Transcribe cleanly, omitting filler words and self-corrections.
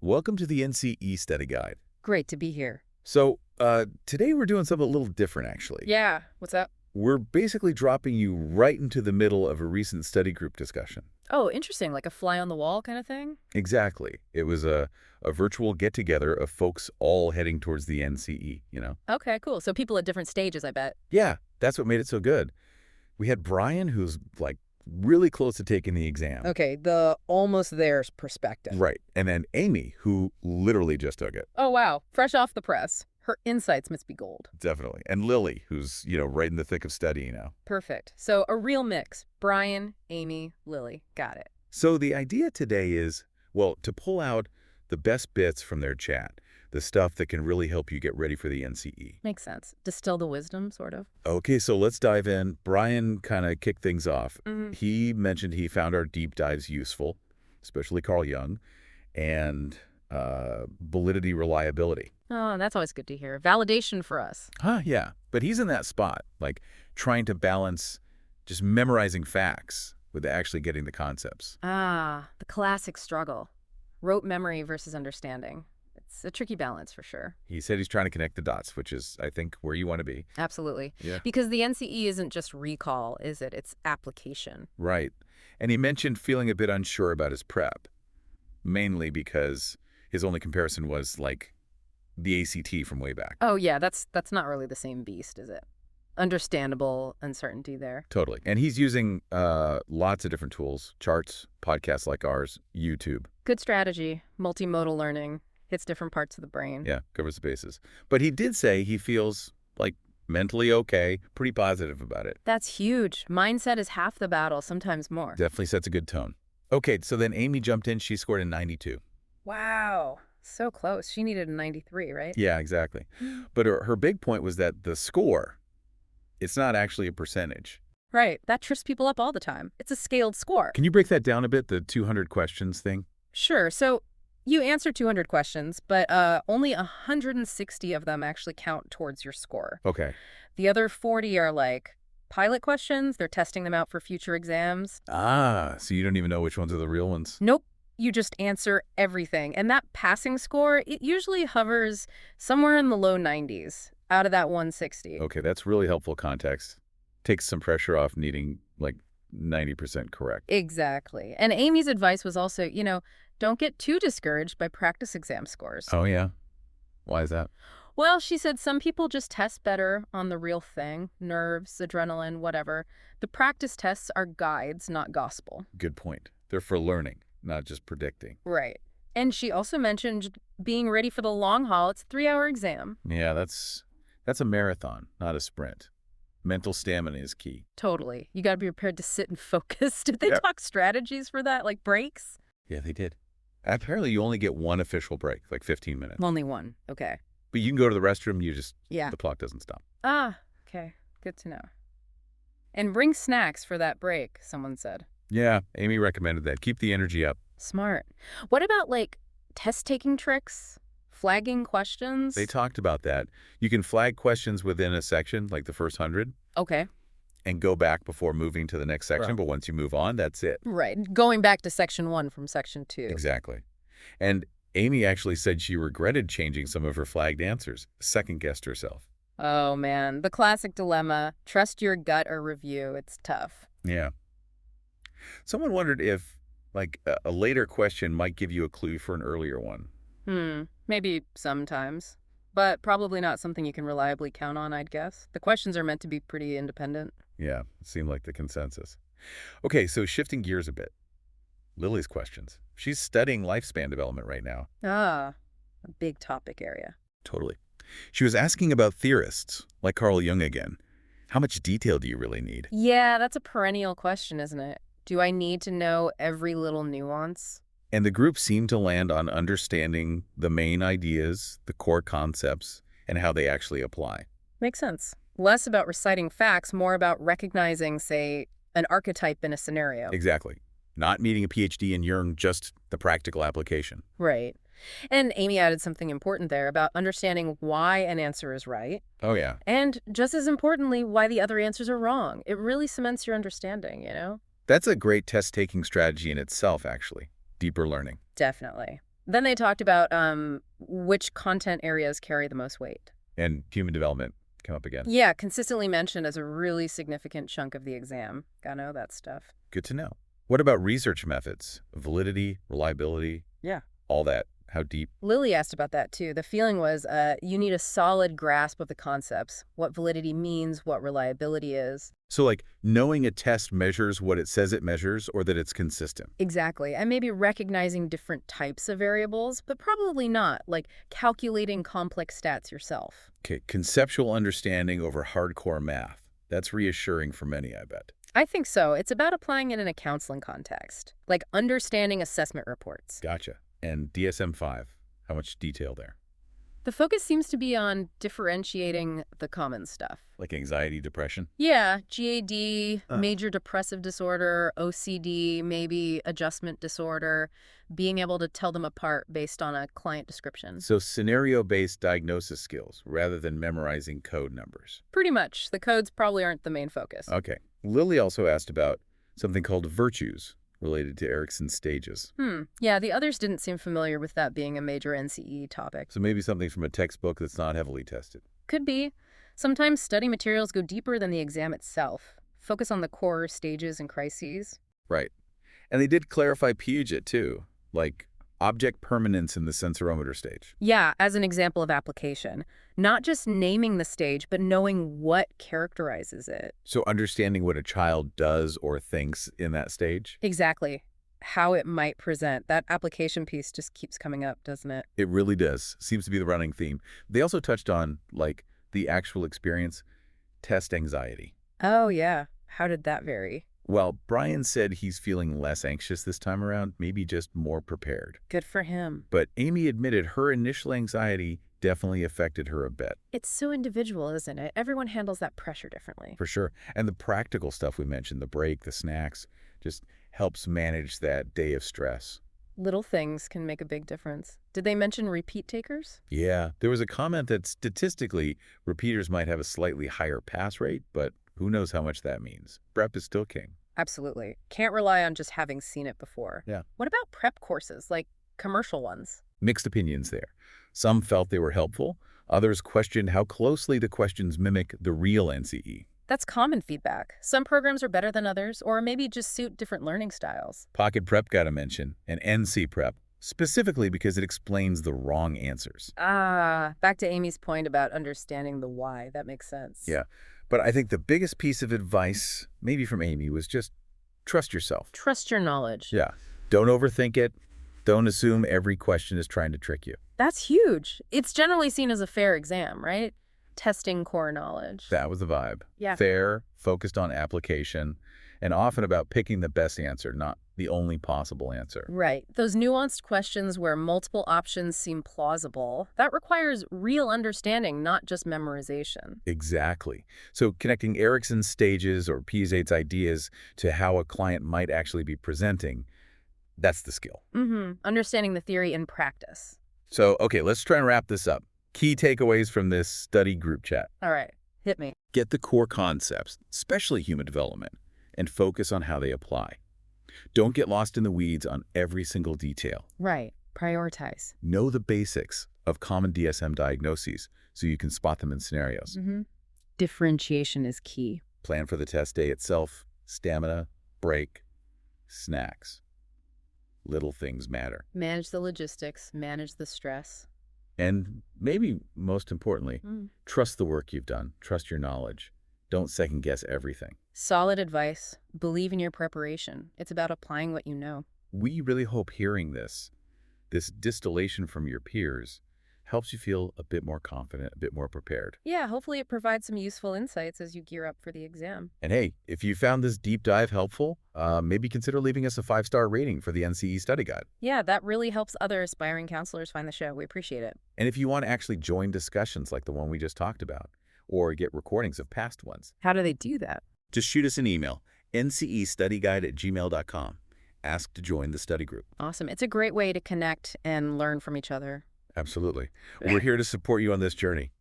Welcome to the NCE Study Guide. Great to be here. So, today we're doing something a little different, actually. Yeah, what's up? We're basically dropping you right into the middle of a recent study group discussion. Oh, interesting, like a fly on the wall kind of thing? Exactly. It was a virtual get-together of folks all heading towards the NCE, you know? Okay, cool. So people at different stages, I bet. Yeah, that's what made it so good. We had Brian, who's, really close to taking the exam. Okay, the almost there's perspective. Right. And then Amy, who literally just took it. Oh, wow. Fresh off the press. Her insights must be gold. Definitely. And Lily, who's, right in the thick of studying now. Perfect. So a real mix. Brian, Amy, Lily. Got it. So the idea today is, well, to pull out the best bits from their chat, the stuff that can really help you get ready for the NCE. Makes sense. Distill the wisdom, sort of. Okay, so let's dive in. Brian kind of kicked things off. Mm-hmm. He mentioned he found our deep dives useful, especially Carl Jung, and validity reliability. Oh, that's always good to hear. Validation for us. Yeah. But he's in that spot, trying to balance just memorizing facts with actually getting the concepts. Ah, the classic struggle. Rote memory versus understanding. It's a tricky balance for sure. He said he's trying to connect the dots, which is, I think, where you want to be. Absolutely. Yeah. Because the NCE isn't just recall, is it? It's application. Right. And he mentioned feeling a bit unsure about his prep, mainly because his only comparison was, the ACT from way back. Oh, yeah, that's not really the same beast, is it? Understandable uncertainty there. Totally. And he's using lots of different tools, charts, podcasts like ours, YouTube. Good strategy. Multimodal learning. Hits different parts of the brain. Yeah, covers the bases. But he did say he feels, mentally okay, pretty positive about it. That's huge. Mindset is half the battle, sometimes more. Definitely sets a good tone. Okay, so then Amy jumped in. She scored a 92. Wow. So close. She needed a 93, right? Yeah, exactly. But her big point was that the score, it's not actually a percentage. Right. That trips people up all the time. It's a scaled score. Can you break that down a bit, the 200 questions thing? Sure. So you answer 200 questions, but only 160 of them actually count towards your score. Okay. The other 40 are pilot questions. They're testing them out for future exams. Ah, so you don't even know which ones are the real ones? Nope. You just answer everything. And that passing score, it usually hovers somewhere in the low 90s out of that 160. Okay, that's really helpful context. Takes some pressure off needing, 90% correct. Exactly. And Amy's advice was also, don't get too discouraged by practice exam scores. Oh, yeah? Why is that? Well, she said some people just test better on the real thing, nerves, adrenaline, whatever. The practice tests are guides, not gospel. Good point. They're for learning, not just predicting. Right. And she also mentioned being ready for the long haul. It's a 3-hour exam. Yeah, that's a marathon, not a sprint. Mental stamina is key. Totally. You got to be prepared to sit and focus. Did they talk strategies for that, like breaks? Yeah, they did. Apparently, you only get one official break, 15 minutes. Only one. Okay. But you can go to the restroom, Yeah. the clock doesn't stop. Ah, okay. Good to know. And bring snacks for that break, someone said. Yeah, Amy recommended that. Keep the energy up. Smart. What about, test-taking tricks? Flagging questions? They talked about that. You can flag questions within a section, like the first 100. Okay. And go back before moving to the next section. Right. But once you move on, that's it. Right. Going back to section 1 from section 2. Exactly. And Amy actually said she regretted changing some of her flagged answers, second-guessed herself. Oh, man. The classic dilemma. Trust your gut or review. It's tough. Yeah. Someone wondered if, a later question might give you a clue for an earlier one. Maybe sometimes. But probably not something you can reliably count on, I'd guess. The questions are meant to be pretty independent. Yeah, it seemed like the consensus. Okay, so shifting gears a bit. Lily's questions. She's studying lifespan development right now. Ah, a big topic area. Totally. She was asking about theorists, like Carl Jung again. How much detail do you really need? Yeah, that's a perennial question, isn't it? Do I need to know every little nuance? And the group seemed to land on understanding the main ideas, the core concepts, and how they actually apply. Makes sense. Less about reciting facts, more about recognizing, say, an archetype in a scenario. Exactly. Not needing a PhD in Jung, just the practical application. Right. And Amy added something important there about understanding why an answer is right. Oh, yeah. And just as importantly, why the other answers are wrong. It really cements your understanding, That's a great test-taking strategy in itself, actually. Deeper learning. Definitely. Then they talked about which content areas carry the most weight. And human development come up again. Yeah, consistently mentioned as a really significant chunk of the exam. Gotta know that stuff. Good to know. What about research methods? Validity, reliability, Yeah. all that. How deep? Lily asked about that too. The feeling was you need a solid grasp of the concepts, what validity means, what reliability is. So like knowing a test measures what it says it measures or that it's consistent. Exactly. And maybe recognizing different types of variables, but probably not, like calculating complex stats yourself. Okay, conceptual understanding over hardcore math. That's reassuring for many, I bet. I think so. It's about applying it in a counseling context, like understanding assessment reports. Gotcha. And DSM-5, how much detail there? The focus seems to be on differentiating the common stuff. Like anxiety, depression? Yeah, GAD, major depressive disorder, OCD, maybe adjustment disorder, being able to tell them apart based on a client description. So scenario-based diagnosis skills rather than memorizing code numbers. Pretty much. The codes probably aren't the main focus. Okay. Lily also asked about something called virtues related to Erickson's stages. Yeah, the others didn't seem familiar with that being a major NCE topic. So maybe something from a textbook that's not heavily tested. Could be. Sometimes study materials go deeper than the exam itself. Focus on the core stages and crises. Right. And they did clarify Puget, too, like object permanence in the sensorometer stage. Yeah, as an example of application. Not just naming the stage, but knowing what characterizes it. So understanding what a child does or thinks in that stage? Exactly. How it might present. That application piece just keeps coming up, doesn't it? It really does. Seems to be the running theme. They also touched on, like, the actual experience, test anxiety. Oh, yeah. How did that vary? Well, Brian said he's feeling less anxious this time around, maybe just more prepared. Good for him. But Amy admitted her initial anxiety definitely affected her a bit. It's so individual, isn't it? Everyone handles that pressure differently. For sure. And the practical stuff we mentioned, the break, the snacks, just helps manage that day of stress. Little things can make a big difference. Did they mention repeat takers? Yeah, there was a comment that statistically, repeaters might have a slightly higher pass rate, but who knows how much that means. Prep is still king. Absolutely. Can't rely on just having seen it before. Yeah. What about prep courses, like commercial ones? Mixed opinions there. Some felt they were helpful. Others questioned how closely the questions mimic the real NCE. That's common feedback. Some programs are better than others, or maybe just suit different learning styles. Pocket Prep got a mention, and NC Prep, specifically because it explains the wrong answers. Back to Amy's point about understanding the why. That makes sense. Yeah, but I think the biggest piece of advice, maybe from Amy, was just trust yourself. Trust your knowledge. Yeah, don't overthink it. Don't assume every question is trying to trick you. That's huge. It's generally seen as a fair exam, right? Testing core knowledge. That was the vibe. Yeah. Fair, focused on application, and often about picking the best answer, not the only possible answer. Right. Those nuanced questions where multiple options seem plausible, that requires real understanding, not just memorization. Exactly. So connecting Erickson's stages or Piaget's ideas to how a client might actually be presenting, that's the skill. Understanding the theory in practice. So, okay, let's try and wrap this up. Key takeaways from this study group chat. All right. Hit me. Get the core concepts, especially human development, and focus on how they apply. Don't get lost in the weeds on every single detail. Right. Prioritize. Know the basics of common DSM diagnoses so you can spot them in scenarios. Differentiation is key. Plan for the test day itself, stamina, break, snacks. Little things matter. Manage the logistics. Manage the stress. And maybe most importantly, trust the work you've done. Trust your knowledge. Don't second guess everything. Solid advice. Believe in your preparation. It's about applying what you know. We really hope hearing this distillation from your peers, helps you feel a bit more confident, a bit more prepared. Yeah, hopefully it provides some useful insights as you gear up for the exam. And hey, if you found this deep dive helpful, maybe consider leaving us a 5-star rating for the NCE Study Guide. Yeah, that really helps other aspiring counselors find the show. We appreciate it. And if you want to actually join discussions like the one we just talked about, or get recordings of past ones, How do they do that? just shoot us an email, ncestudyguide@gmail.com. Ask to join the study group. Awesome. It's a great way to connect and learn from each other. Absolutely. We're here to support you on this journey.